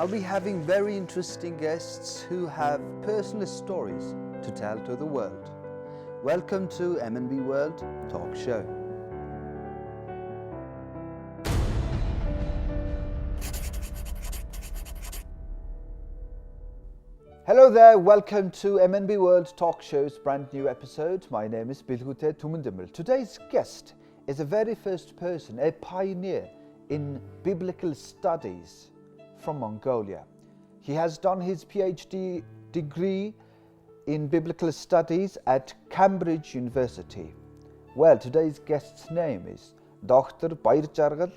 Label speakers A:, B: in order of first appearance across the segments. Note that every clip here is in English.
A: I'll be having very interesting guests who have personal stories to tell to the world. Welcome to MNB World Talk Show. Hello there, welcome to MNB World Talk Show's brand new episode. My name is Bilhute Tumundemir. Today's guest is a very first person, a pioneer in biblical studies from Mongolia. He has done his PhD degree in biblical studies at Cambridge University. Well, today's guest's name is Dr. Bayarjargal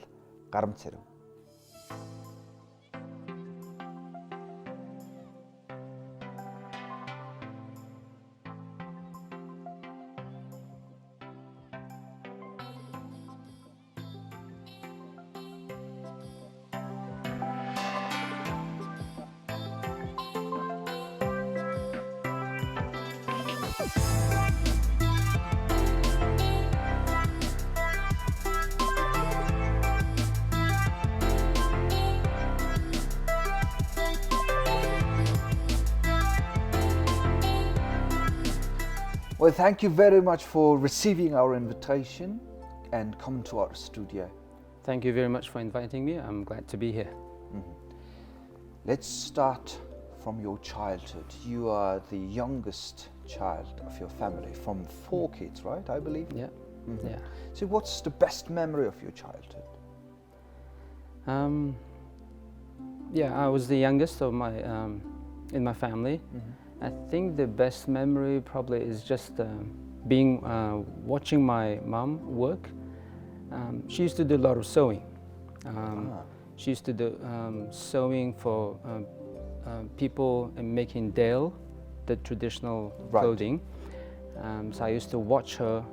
A: Garamtseren. Well, thank you very much for receiving our invitation and coming to our studio.
B: Thank you very much for inviting me. I'm glad to be here.
A: Let's start from your childhood. You are the youngest child of your family from 4 kids, right? I believe.
B: Yeah. Yeah.
A: So what's the best memory of your childhood?
B: I was the youngest of my in my family. I think the best memory probably is just watching my mom work. She used to do a lot of sewing. She used to do sewing for people and making dale, the traditional clothing. So I used to watch her,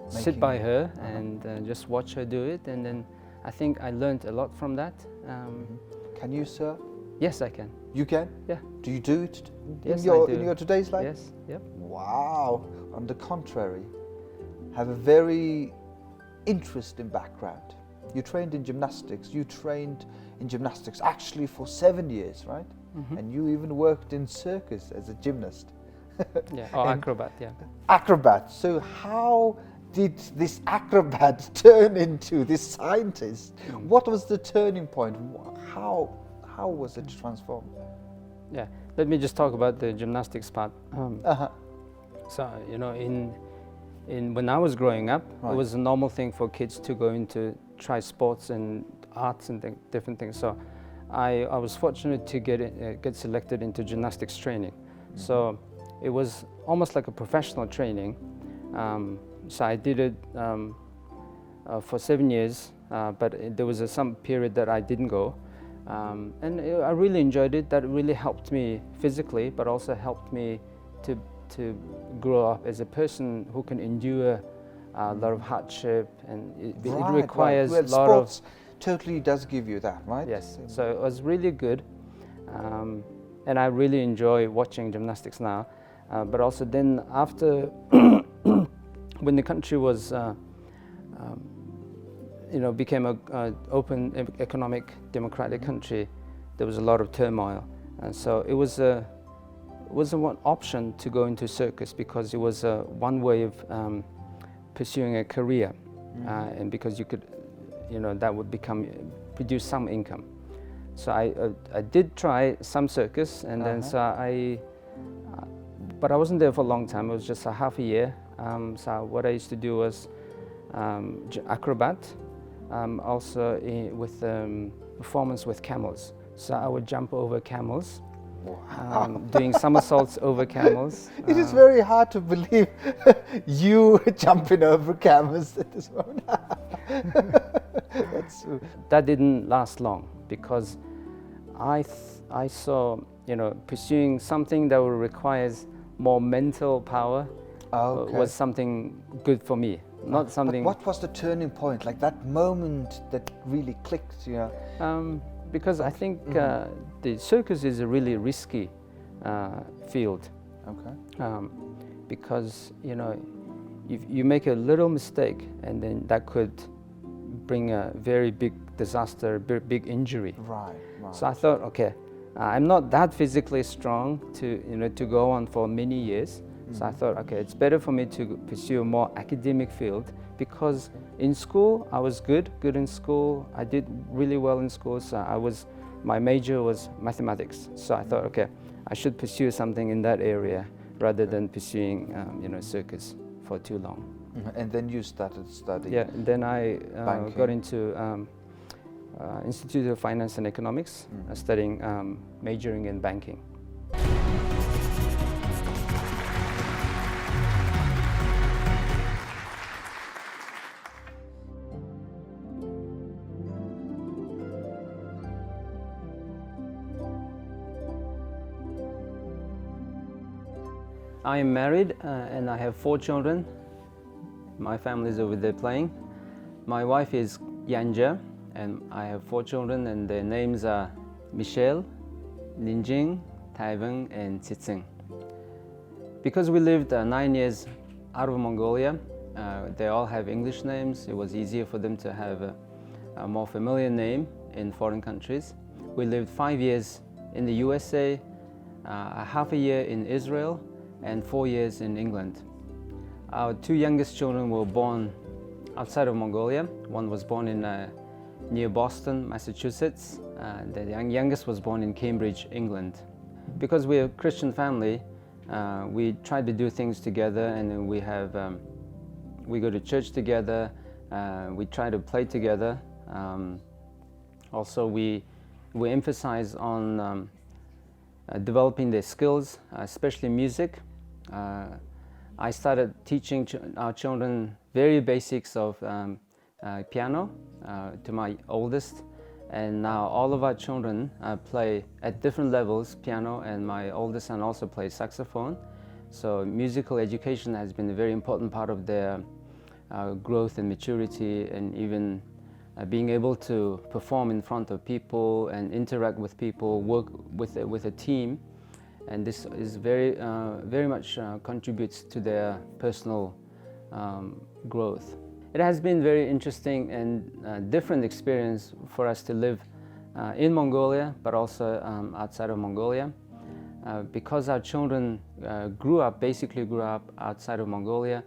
B: sit by her and just watch her do it, and then I think I learned a lot from that.
A: Can you sew?
B: Yes, I can.
A: You can?
B: Yeah.
A: Do you do it
B: Yes,
A: in your today's life?
B: Yes. Yep.
A: Wow. On the contrary, have a very interesting background. You trained in gymnastics. You trained in gymnastics actually for 7 years, right? And you even worked in Circus as a gymnast.
B: Yeah. Or acrobat. Yeah.
A: Acrobat. So how did this acrobat turn into this scientist? What was the turning point? How was it transformed?
B: Yeah, let me just talk about the gymnastics part. So, you know, when I was growing up, it was a normal thing for kids to go into try sports and arts and different things. So I was fortunate to get selected into gymnastics training. So it was almost like a professional training. So I did it for 7 years, but there was some period that I didn't go. I really enjoyed it. That really helped me physically, but also helped me to grow up as a person who can endure a lot of hardship, and it requires
A: Well,
B: a lot of.
A: sports totally does give you that, right?
B: Yes, so it was really good, and I really enjoy watching gymnastics now. But also then after, when the country was. Became an open economic democratic country, there was a lot of turmoil. And so it wasn't one option to go into circus, because it was one way of pursuing a career. And because you could, that would produce some income. So I did try some circus, and then but I wasn't there for a long time. It was just a half a year. So what I used to do was acrobat. Also with performance with camels. So I would jump over camels, doing somersaults over camels.
A: It is very hard to believe you jumping over camels at this moment.
B: That didn't last long, because I saw, pursuing something that requires more mental power was something good for me. Not something.
A: But what was the turning point? Like that moment that really clicked,
B: Because I think the circus is a really risky field.
A: Okay.
B: Because if you make a little mistake, and then that could bring a very big disaster, big injury.
A: Right, right.
B: So I thought, okay, I'm not that physically strong to go on for many years. So I thought, okay, it's better for me to pursue a more academic field, because in school I was good in school. I did really well in school. So my major was mathematics. So I thought, okay, I should pursue something in that area rather than pursuing, circus for too long.
A: And then you started studying.
B: Yeah, and then I
A: banking.
B: got into Institute of Finance and Economics, studying, majoring in banking. I am married and I have 4 children. My family is over there playing. My wife is Yanja, and I have 4 children, and their names are Michelle, Ninjing, Taiveng, and Tsitsing. Because we lived 9 years out of Mongolia, they all have English names. It was easier for them to have a more familiar name in foreign countries. We lived 5 years in the USA, half a year in Israel, and 4 years in England. Our 2 youngest children were born outside of Mongolia. One was born in near Boston, Massachusetts. The youngest was born in Cambridge, England. Because we're a Christian family, we try to do things together, and we go to church together. We try to play together. Also, we emphasize on developing their skills, especially music. I started teaching our children very basics of piano to my oldest, and now all of our children play at different levels piano, and my oldest son also plays saxophone. So musical education has been a very important part of their growth and maturity, and even being able to perform in front of people and interact with people, work with a team. And this is very much contributes to their personal growth. It has been very interesting and different experience for us to live in Mongolia, but also outside of Mongolia. Because our children basically grew up outside of Mongolia,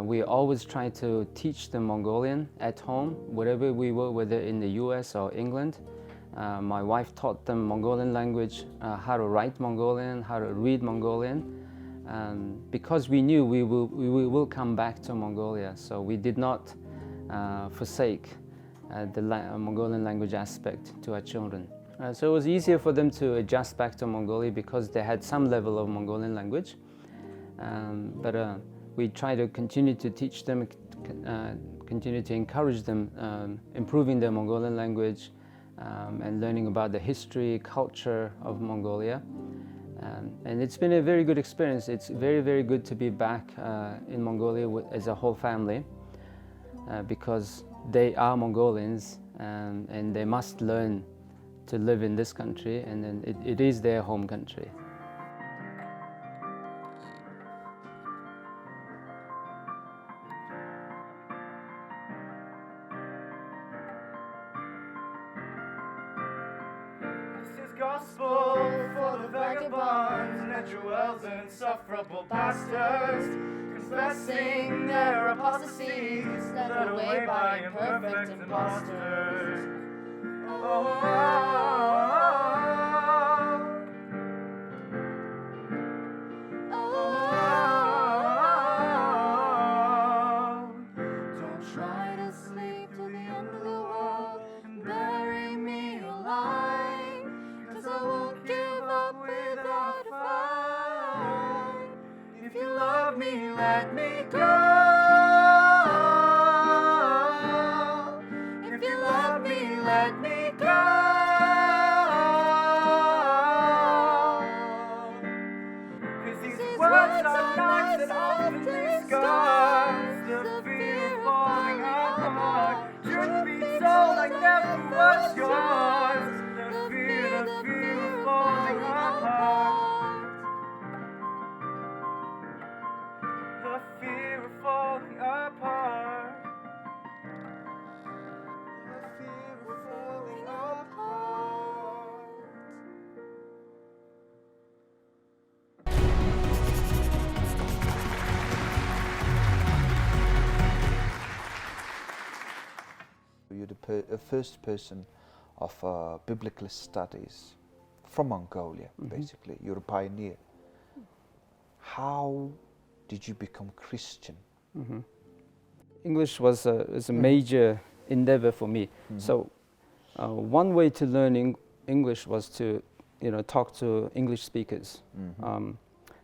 B: we always try to teach them Mongolian at home, wherever we were, whether in the US or England. My wife taught them Mongolian language, how to write Mongolian, how to read Mongolian, because we knew we will come back to Mongolia, so we did not forsake the Mongolian language aspect to our children. So it was easier for them to adjust back to Mongolia because they had some level of Mongolian language, but we try to continue to teach them, continue to encourage them improving their Mongolian language, and learning about the history, culture of Mongolia. And it's been a very good experience. It's very, very good to be back in Mongolia as a whole family, because they are Mongolians, and they must learn to live in this country, and then it is their home country.
C: Gospel for the vagabonds, Netrewells and insufferable pastors, confessing their apostasy, led away by imperfect impostors. Don't try to sleep to the end of the world and bury me alive, 'cause I won't give up without a fight. If you love me, let me go. If you love me, let me go. 'Cause these words are knives that often leave scars. The fear of falling apart. Truth be told, I never was yours. The fear of falling apart. The fear
A: You're the first person of biblical studies from Mongolia, basically. You're a pioneer. How did you become Christian?
B: English was a major endeavor for me. So one way to learn English was to, talk to English speakers.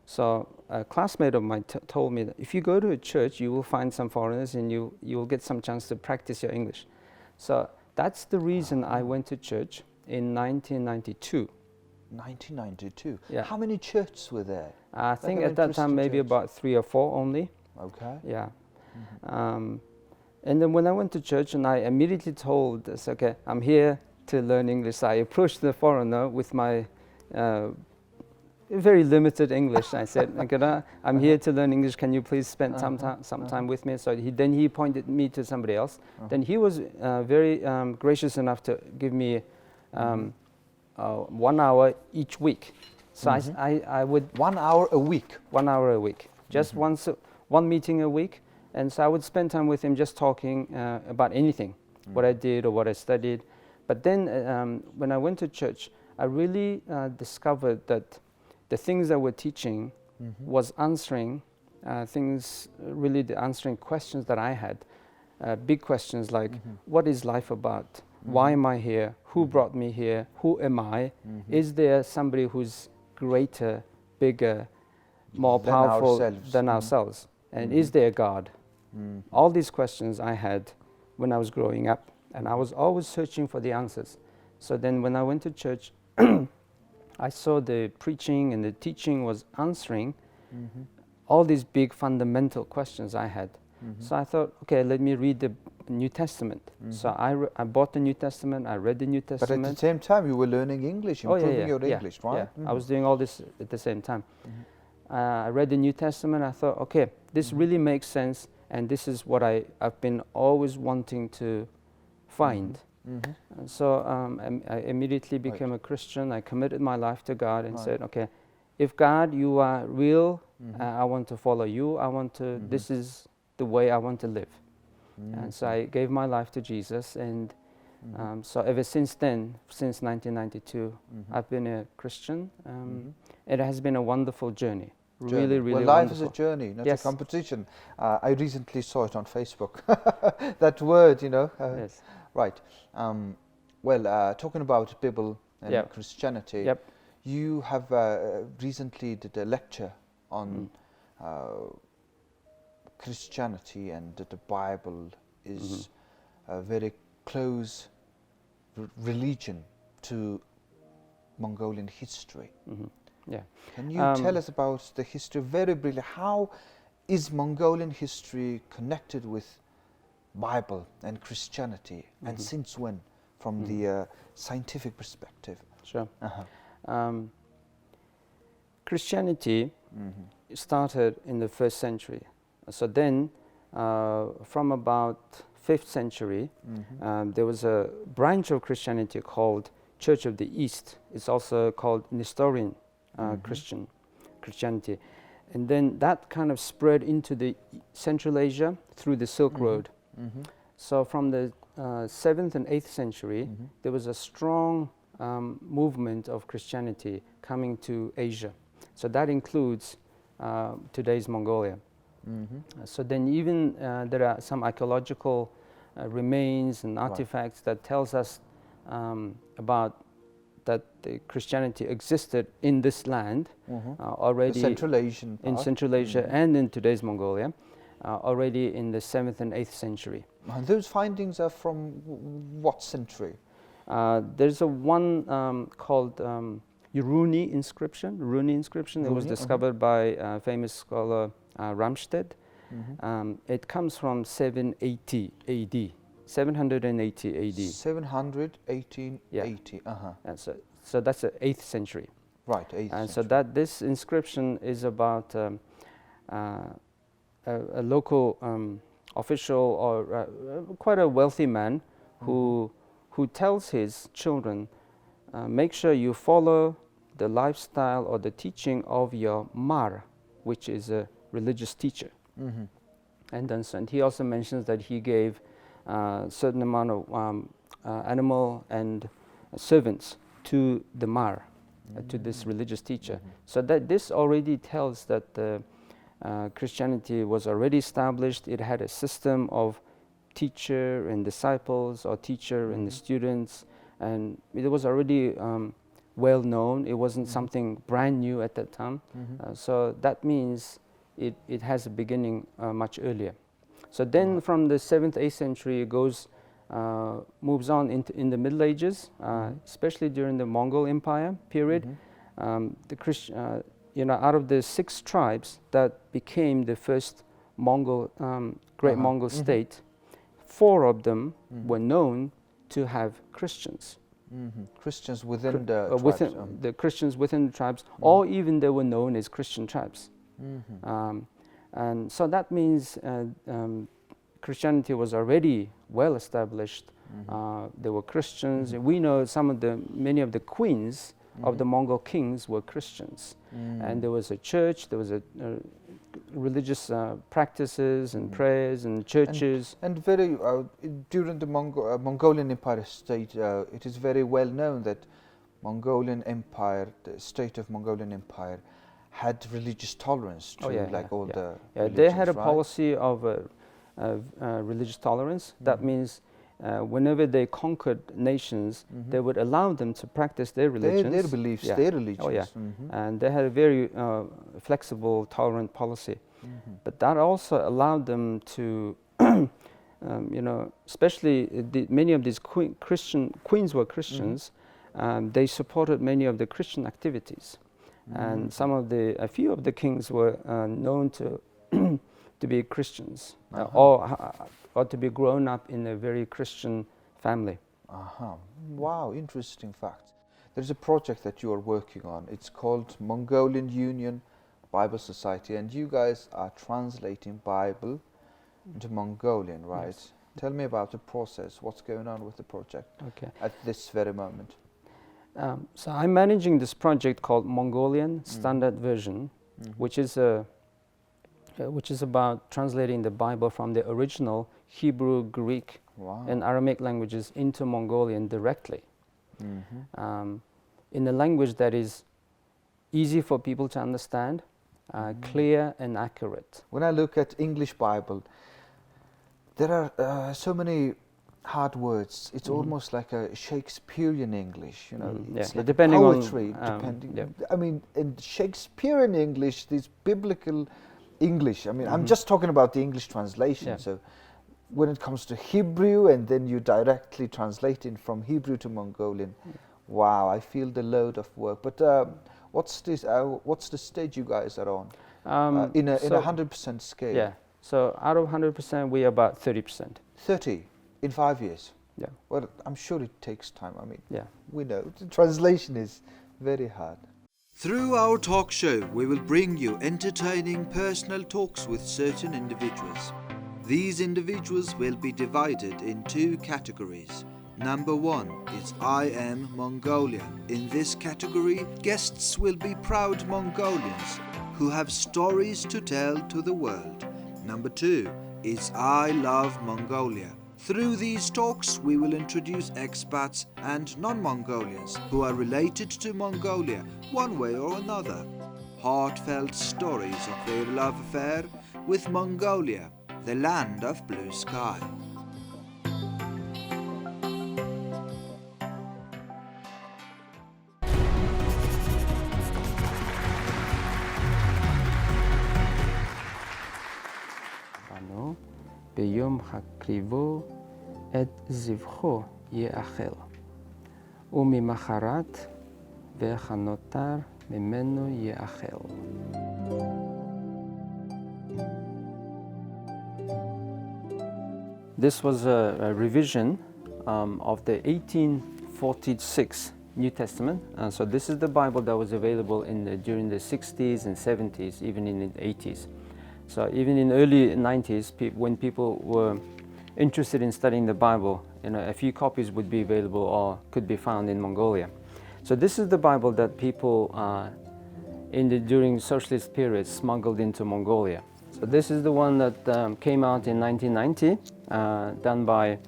B: So a classmate of mine told me that if you go to a church, you will find some foreigners and you will get some chance to practice your English. So that's the reason I went to church in 1992.
A: 1992?
B: Yeah.
A: How many churches were there?
B: I think at that time maybe about 3 or 4 only.
A: Okay.
B: Yeah. And then when I went to church, and I immediately told us, okay, I'm here to learn English. I approached the foreigner with my very limited English. I said, I'm here to learn English. Can you please spend some time with me? So then he pointed me to somebody else. Then he was very gracious enough to give me 1 hour each week. So I would
A: 1 hour a week.
B: 1 hour a week, just one meeting a week. And so I would spend time with him just talking about anything, what I did or what I studied. But then when I went to church, I really discovered that the things that we're teaching was answering answering questions that I had. Big questions like, what is life about? Why am I here? Who brought me here? Who am I? Is there somebody who's greater, bigger, more powerful than ourselves? And is there a God? All these questions I had when I was growing up, and I was always searching for the answers. So then when I went to church, I saw the preaching and the teaching was answering all these big fundamental questions I had. So I thought, okay, let me read the New Testament. So I bought the New Testament, I read the New Testament.
A: But at the same time, you were learning English, improving your English, right?
B: Yeah, I was doing all this at the same time. I read the New Testament, I thought, okay, this really makes sense, and this is what I've been always wanting to find. And so I immediately became a Christian. I committed my life to God and said, okay, if God, you are real, I want to follow you. I want to, this is the way I want to live. And so I gave my life to Jesus, and so ever since then, since 1992, I've been a Christian. It has been a wonderful journey. Really, really
A: well, life
B: wonderful.
A: is a journey, not a competition. I recently saw it on Facebook. That word,
B: Yes.
A: Right. Talking about Bible and Christianity, you have recently did a lecture on Christianity, and that the Bible is a very close religion to Mongolian history.
B: Yeah.
A: Can you tell us about the history very briefly? How is Mongolian history connected with Bible and Christianity, and since when, from the scientific perspective?
B: Sure. Christianity started in the 1st century. So then, from about 5th century, there was a branch of Christianity called Church of the East. It's also called Nestorian Christianity. And then that kind of spread into the Central Asia through the Silk Road. So from the 7th and 8th century, there was a strong movement of Christianity coming to Asia. So that includes today's Mongolia. So then even there are some archaeological remains and artifacts that tells us about that the Christianity existed in this land already
A: the Central Asian part.
B: In Central Asia and in today's Mongolia already in the 7th and 8th century.
A: And those findings are from what century?
B: There's a one called Uruni inscription. It was discovered by famous scholar Ramstedt. It comes from 780 AD. 780 AD.
A: 718 80.
B: And so that's the 8th century.
A: Right, 8th
B: And
A: century.
B: so that this inscription is about a local official or quite a wealthy man who tells his children, make sure you follow the lifestyle or the teaching of your mar, which is a religious teacher. And then he also mentions that he gave certain amount of animal and servants to the Mar, to this religious teacher. So that this already tells that Christianity was already established. It had a system of teacher and disciples, or teacher and the students, and it was already well known. It wasn't something brand new at that time. So that means it has a beginning much earlier. So then from the 7th, 8th century it goes, moves on in the Middle Ages, especially during the Mongol Empire period. Out of the 6 tribes that became the first Mongol, great Mongol state, 4 of them were known to have Christians.
A: Christians within the tribes.
B: The Christians within the tribes, or even they were known as Christian tribes. And so that means Christianity was already well established. There were Christians. We know many of the queens of the Mongol kings were Christians. And there was a church, there was a religious practices and prayers and churches.
A: And very during the Mongolian Empire state, it is very well known that Mongolian Empire, the state of Mongolian Empire, had religious tolerance to the
B: they had a
A: right?
B: policy of religious tolerance. That means whenever they conquered nations, they would allow them to practice their religions.
A: Their beliefs, their religions.
B: Oh, yeah. And they had a very flexible, tolerant policy. But that also allowed them to, especially many of these queens were Christians. They supported many of the Christian activities. And a few of the kings were known to to be Christians, or to be grown up in a very Christian family.
A: Wow, interesting fact. There's a project that you are working on. It's called Mongolian Union Bible Society, and you guys are translating Bible into Mongolian, right? Yes. Tell me about the process. What's going on with the project at this very moment?
B: So I'm managing this project called Mongolian Standard Version, which is about translating the Bible from the original Hebrew, Greek, and Aramaic languages into Mongolian directly, in a language that is easy for people to understand, clear and accurate.
A: When I look at English Bible, there are so many hard words. It's almost like a Shakespearean English, It's like
B: depending
A: poetry.
B: on
A: I mean, in Shakespearean English, this biblical English. I mean, I'm just talking about the English translation.
B: Yeah.
A: So, when it comes to Hebrew, and then you directly translate it from Hebrew to Mongolian, wow! I feel the load of work. But what's the stage you guys are on in a 100% scale?
B: Yeah. So out of 100%, we are about 30%.
A: 30 in 5 years.
B: Yeah.
A: Well, I'm sure it takes time. I mean, we know the translation is very hard.
D: Through our talk show, we will bring you entertaining personal talks with certain individuals. These individuals will be divided in 2 categories. Number 1 is I Am Mongolian. In this category, guests will be proud Mongolians who have stories to tell to the world. Number 2 is I Love Mongolia. Through these talks, we will introduce expats and non-Mongolians who are related to Mongolia one way or another. Heartfelt stories of their love affair with Mongolia, the land of blue sky.
B: ביום הקריבו את זבחו יאכל, וממחרת והנותר ממנו יאכל. This was a revision of the 1846 New Testament. So this is the Bible that was available during the 60s and 70s, even in the 80s. So even in the early 90s, when people were interested in studying the Bible, a few copies would be available or could be found in Mongolia. So this is the Bible that people during socialist periods smuggled into Mongolia. So this is the one that came out in 1990. done by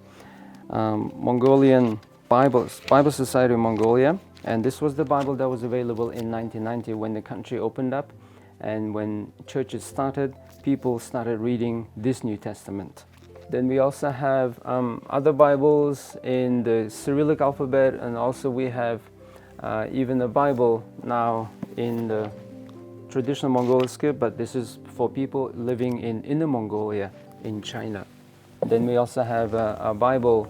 B: Mongolian Bible Society of Mongolia, and this was the Bible that was available in 1990 when the country opened up, and when churches started, people started reading this New Testament. Then we also have other Bibles in the Cyrillic alphabet, and also we have even a Bible now in the traditional Mongolian script, but this is for people living in Inner Mongolia in China. Then we also have a Bible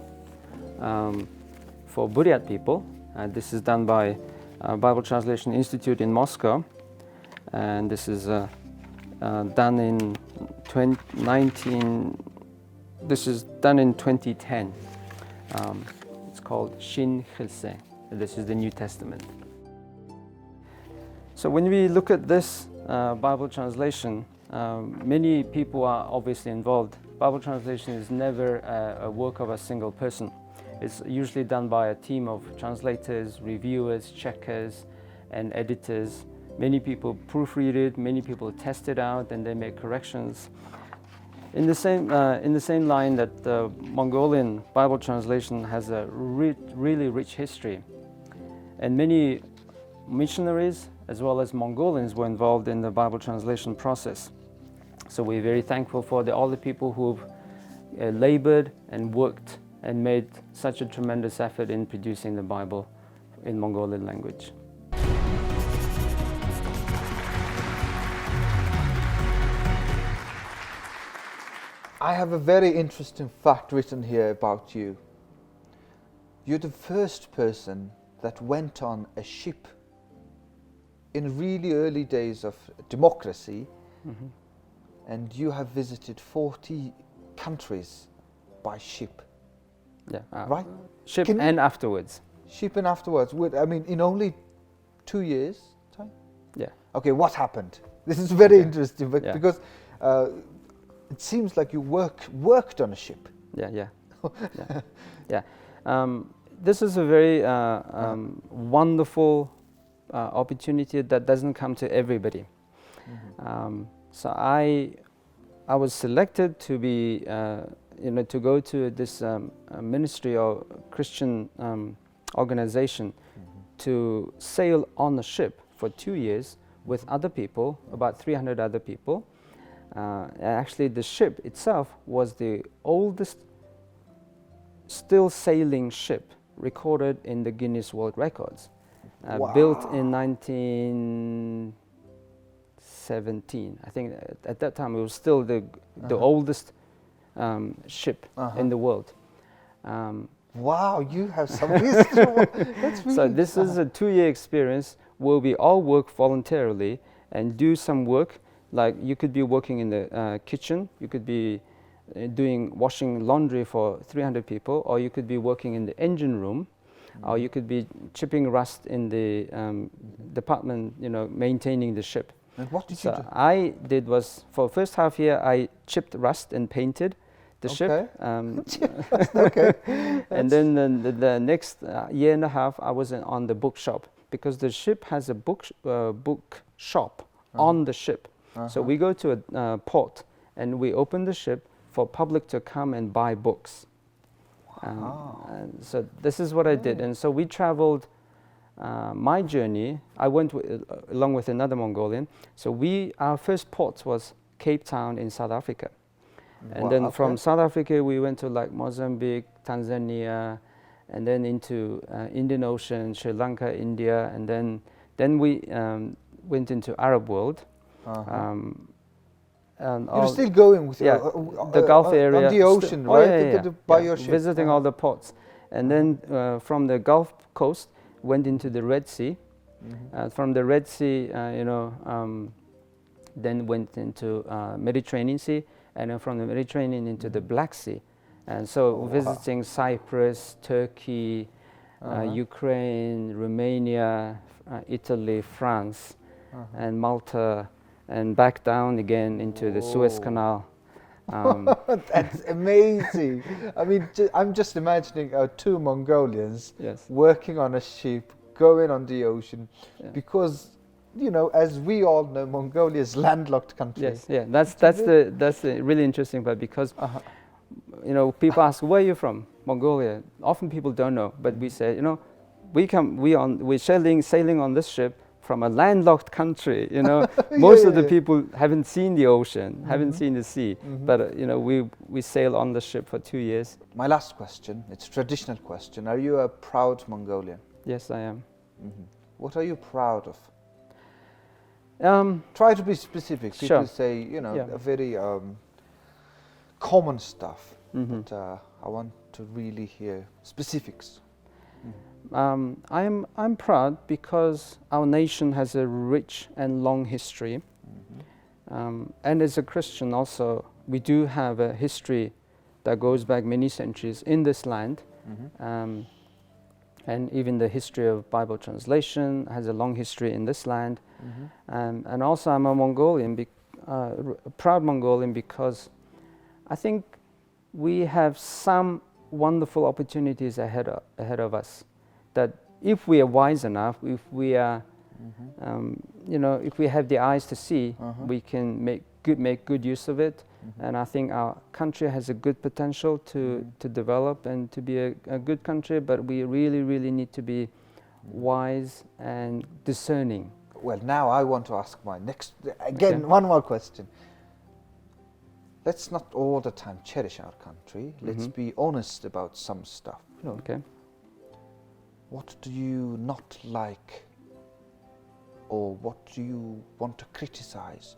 B: for Buryat people. This is done by Bible Translation Institute in Moscow, and this is done in 2010. It's called Shin Khilse. This is the New Testament. So when we look at this Bible translation, many people are obviously involved. Bible translation is never a work of a single person. It's usually done by a team of translators, reviewers, checkers, and editors. Many people proofread it, many people test it out, and they make corrections. In the same line that the Mongolian Bible translation has a really rich history, and many missionaries as well as Mongolians were involved in the Bible translation process. So we're very thankful for all the people who've labored and worked and made such a tremendous effort in producing the Bible in Mongolian language.
A: I have a very interesting fact written here about you. You're the first person that went on a ship in really early days of democracy, and you have visited 40 countries by ship.
B: Yeah,
A: right?
B: Ship and afterwards.
A: Ship and afterwards. I mean, in only 2 years' time?
B: Yeah.
A: Okay, what happened? This is very interesting, but
B: Yeah.
A: because it seems like you worked on a ship.
B: Yeah. This is a very wonderful opportunity that doesn't come to everybody. So I was selected to be, to go to this ministry or Christian organization to sail on a ship for 2 years with other people, about 300 other people. Actually, the ship itself was the oldest still sailing ship recorded in the Guinness World Records. Built in 1917. I think at that time it was still the oldest ship in the world.
A: Wow, you have some history. That's really
B: So this is a 2-year experience where we all work voluntarily and do some work. Like you could be working in the kitchen, you could be washing laundry for 300 people, or you could be working in the engine room, or you could be chipping rust in the department, maintaining the ship.
A: And what did you do?
B: I did was, for first half year, I chipped rust and painted the ship.
A: Okay.
B: And then the next year and a half, I was on the bookshop, because the ship has a book shop on the ship. So we go to a port and we open the ship for public to come and buy books. And so this is what I did. And so we traveled my journey. I went along with another Mongolian. So our first port was Cape Town in South Africa. And then from South Africa, we went to like Mozambique, Tanzania, and then into Indian Ocean, Sri Lanka, India, and then we went into Arab world. And
A: you're still going with
B: the Gulf area,
A: on the ocean, right? By your ship.
B: Visiting all the ports, and then from the Gulf coast went into the Red Sea. From the Red Sea, then went into Mediterranean Sea, and then from the Mediterranean into the Black Sea, and so visiting Cyprus, Turkey, Ukraine, Romania, Italy, France, and Malta. And back down again into the Suez Canal.
A: That's amazing. I mean, I'm just imagining 2 Mongolians working on a ship, going on the ocean, because, as we all know, Mongolia is a landlocked country.
B: Yes, that's the really interesting part, because you know, people ask, where are you from? Mongolia. Often people don't know, but we say, you know, we're sailing on this ship from a landlocked country, you know. Most of the people haven't seen the ocean, haven't seen the sea, but you know, we sail on the ship for 2 years.
A: My last question, it's a traditional question. Are you a proud Mongolian?
B: Yes, I am.
A: What are you proud of?
B: Um,
A: Try to be specific. People
B: Sure.
A: say, you know,
B: Yeah.
A: a very common stuff,
B: mhm.
A: but I want to really hear specifics.
B: I'm proud because our nation has a rich and long history, and as a Christian also, we do have a history that goes back many centuries in this land, and even the history of Bible translation has a long history in this land, and also I'm a Mongolian, a proud Mongolian, because I think we have some wonderful opportunities ahead of us. That if we are wise enough, if we are, you know, if we have the eyes to see, we can make good use of it. And I think our country has a good potential to develop and to be a good country. But we really, really need to be wise and discerning.
A: Well, now I want to ask my next, again, one more question. Let's not all the time cherish our country. Let's be honest about some stuff. You know,
B: Okay.
A: what do you not like, or what do you want to criticize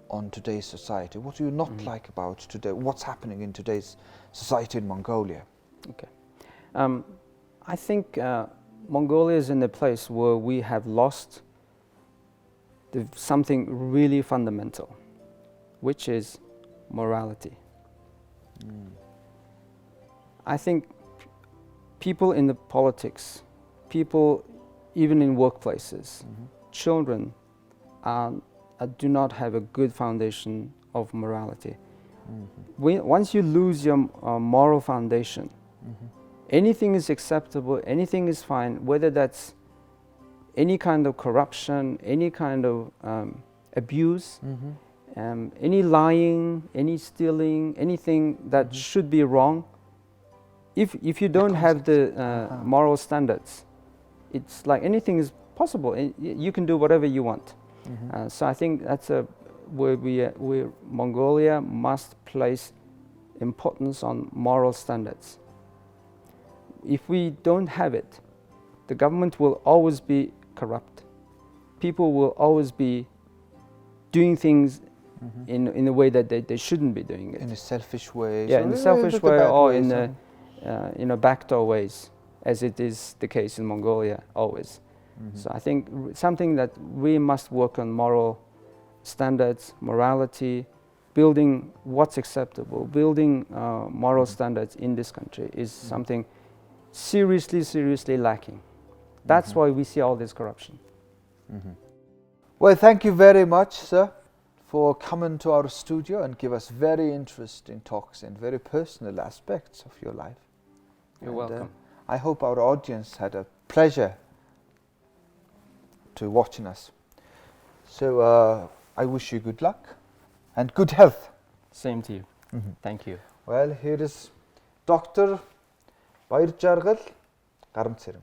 A: on today's society? What do you not like about today? What's happening in today's society in Mongolia?
B: Okay. I think Mongolia is in a place where we have lost something really fundamental, which is morality. I think people in the politics, people even in workplaces, children do not have a good foundation of morality. Once you lose your moral foundation, anything is acceptable, anything is fine, whether that's any kind of corruption, any kind of abuse, any lying, any stealing, anything that should be wrong. If you don't have the moral standards, it's like anything is possible. You can do whatever you want. So I think that's where Mongolia must place importance on moral standards. If we don't have it, the government will always be corrupt. People will always be doing things in a way that they shouldn't be doing it.
A: In a selfish way.
B: Yeah,
A: so
B: in a selfish
A: the
B: way,
A: bad
B: or
A: ways,
B: in a backdoor ways, as it is the case in Mongolia always. So I think something that we must work on: moral standards, morality, building what's acceptable, building moral standards in this country is something seriously lacking. That's why we see all this corruption.
A: Well, thank you very much, sir, for coming to our studio and give us very interesting talks and very personal aspects of your life.
B: You're welcome.
A: I hope our audience had a pleasure to watching us. So I wish you good luck and good health.
B: Same to you. Thank you.
A: Well, here is Dr. Bayarjargal Garamtseren.